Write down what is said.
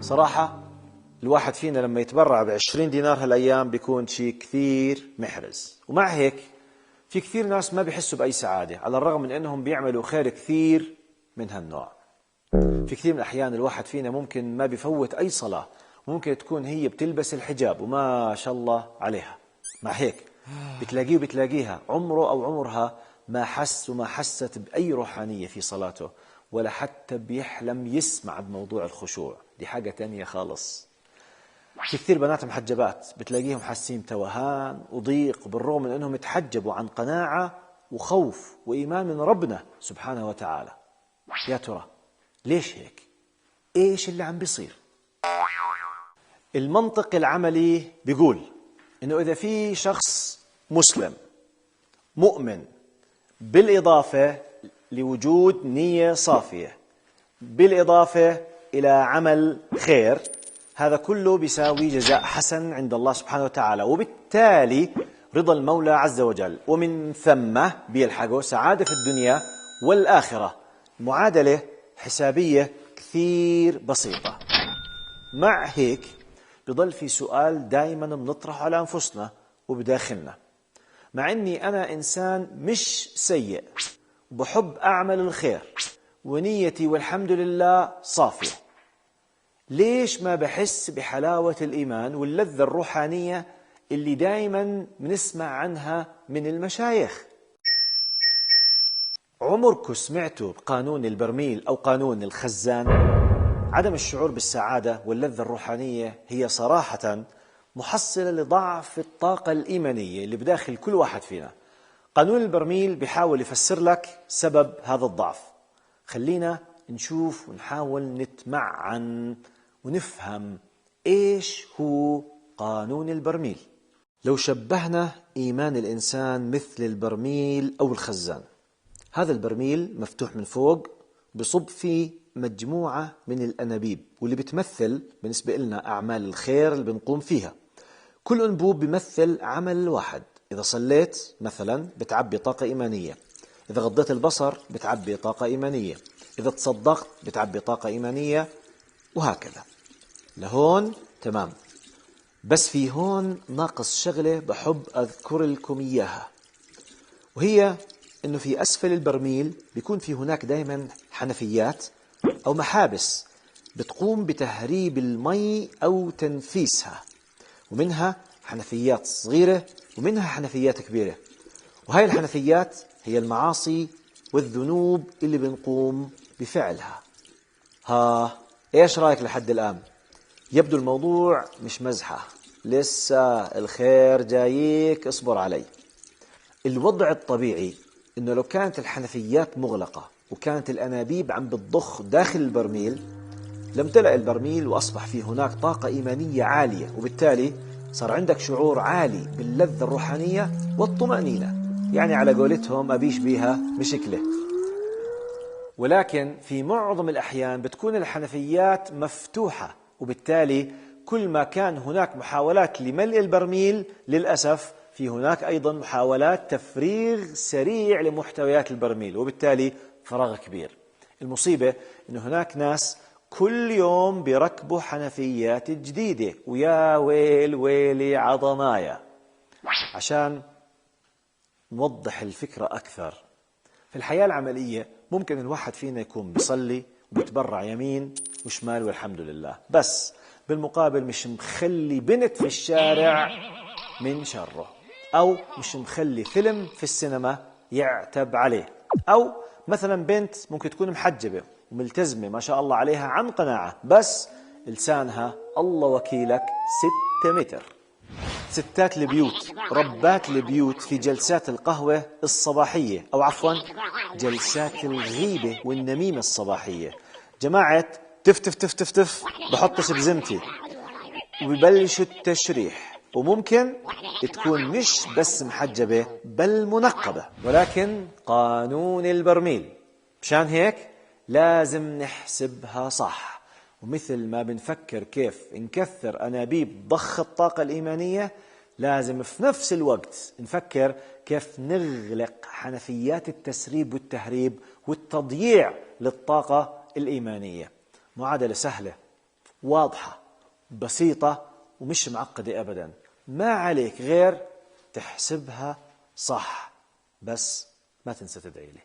صراحة الواحد فينا لما يتبرع ب20 دينار هالأيام بيكون شيء كثير محرز، ومع هيك في كثير ناس ما بيحسوا بأي سعادة على الرغم من أنهم بيعملوا خير كثير من هالنوع. في كثير من الأحيان الواحد فينا ممكن ما بيفوت أي صلاة، ممكن تكون هي بتلبس الحجاب وما شاء الله عليها، مع هيك بتلاقيه وبتلاقيها عمره أو عمرها ما حس وما حست بأي روحانية في صلاته، ولا حتى بيحلم يسمع بموضوع الخشوع. دي حاجة تانية خالص. في كثير بنات محجبات بتلاقيهم حاسين بتوهان وضيق بالرغم من أنهم يتحجبوا عن قناعة وخوف وإيمان من ربنا سبحانه وتعالى. يا ترى ليش هيك؟ إيش اللي عم بيصير؟ المنطق العملي بيقول إنه إذا في شخص مسلم مؤمن بالإضافة لوجود نية صافية بالإضافة إلى عمل خير، هذا كله بيساوي جزاء حسن عند الله سبحانه وتعالى، وبالتالي رضا المولى عز وجل، ومن ثم بيلحقه سعادة في الدنيا والآخرة. معادلة حسابية كثير بسيطة. مع هيك بضل في سؤال دائما بنطرحه على أنفسنا وبداخلنا، مع أني أنا إنسان مش سيء وبحب أعمل الخير ونيتي والحمد لله صافية، ليش ما بحس بحلاوة الإيمان واللذة الروحانية اللي دائما بنسمع عنها من المشايخ؟ عمركم سمعتوا بقانون البرميل أو قانون الخزان؟ عدم الشعور بالسعادة واللذة الروحانية هي صراحة محصلة لضعف الطاقة الإيمانية اللي بداخل كل واحد فينا. قانون البرميل بيحاول يفسر لك سبب هذا الضعف. خلينا نشوف ونحاول نتمعن ونفهم إيش هو قانون البرميل. لو شبهنا إيمان الإنسان مثل البرميل أو الخزان، هذا البرميل مفتوح من فوق بصب فيه مجموعة من الأنابيب، واللي بتمثل بالنسبة لنا أعمال الخير اللي بنقوم فيها. كل أنبوب بيمثل عمل واحد. إذا صليت مثلا بتعبي طاقة إيمانية، إذا غضيت البصر بتعبي طاقة إيمانية، إذا تصدقت بتعبي طاقة إيمانية، وهكذا. لهون تمام، بس في هون ناقص شغلة بحب أذكر لكم إياها، وهي إنه في أسفل البرميل بيكون في هناك دائما حنفيات أو محابس بتقوم بتهريب المي أو تنفيسها، ومنها حنفيات صغيرة ومنها حنفيات كبيرة. وهاي الحنفيات هي المعاصي والذنوب اللي بنقوم بفعلها. إيش رأيك لحد الآن؟ يبدو الموضوع مش مزحة، لسه الخير جاييك، اصبر علي. الوضع الطبيعي إنه لو كانت الحنفيات مغلقة وكانت الأنابيب عم بتضخ داخل البرميل لامتلأ البرميل وأصبح فيه هناك طاقة إيمانية عالية، وبالتالي صار عندك شعور عالي باللذة الروحانية والطمأنينة، يعني على قولتهم أبيش بيها مشكلة. ولكن في معظم الأحيان بتكون الحنفيات مفتوحة، وبالتالي كل ما كان هناك محاولات لملء البرميل للأسف في هناك أيضا محاولات تفريغ سريع لمحتويات البرميل، وبالتالي فراغ كبير. المصيبة إنه هناك ناس كل يوم بيركبوا حنفيات جديدة، ويا ويل ويلي عضنايا. عشان نوضح الفكرة أكثر، في الحياة العملية ممكن الواحد فينا يكون بيصلي وبيتبرع يمين وشمال والحمد لله، بس بالمقابل مش مخلي بنت في الشارع من شره، أو مش مخلي فيلم في السينما يعتب عليه، أو مثلا بنت ممكن تكون محجبة وملتزمة ما شاء الله عليها عن قناعة، بس لسانها الله وكيلك 6 متر. ستات البيوت، ربات البيوت، في جلسات القهوة الصباحية، أو عفوا جلسات الغيبة والنميمة الصباحية، جماعة تف تف تف تف تف بحطش بزمتي وببلشوا التشريح، وممكن تكون مش بس محجبة بل منقبة. ولكن قانون البرميل مشان هيك لازم نحسبها صح، ومثل ما بنفكر كيف نكثر أنابيب ضخ الطاقة الإيمانية، لازم في نفس الوقت نفكر كيف نغلق حنفيات التسريب والتهريب والتضييع للطاقة الإيمانية. معادلة سهلة واضحة بسيطة ومش معقدة أبدا، ما عليك غير تحسبها صح، بس ما تنسى تدعي لي.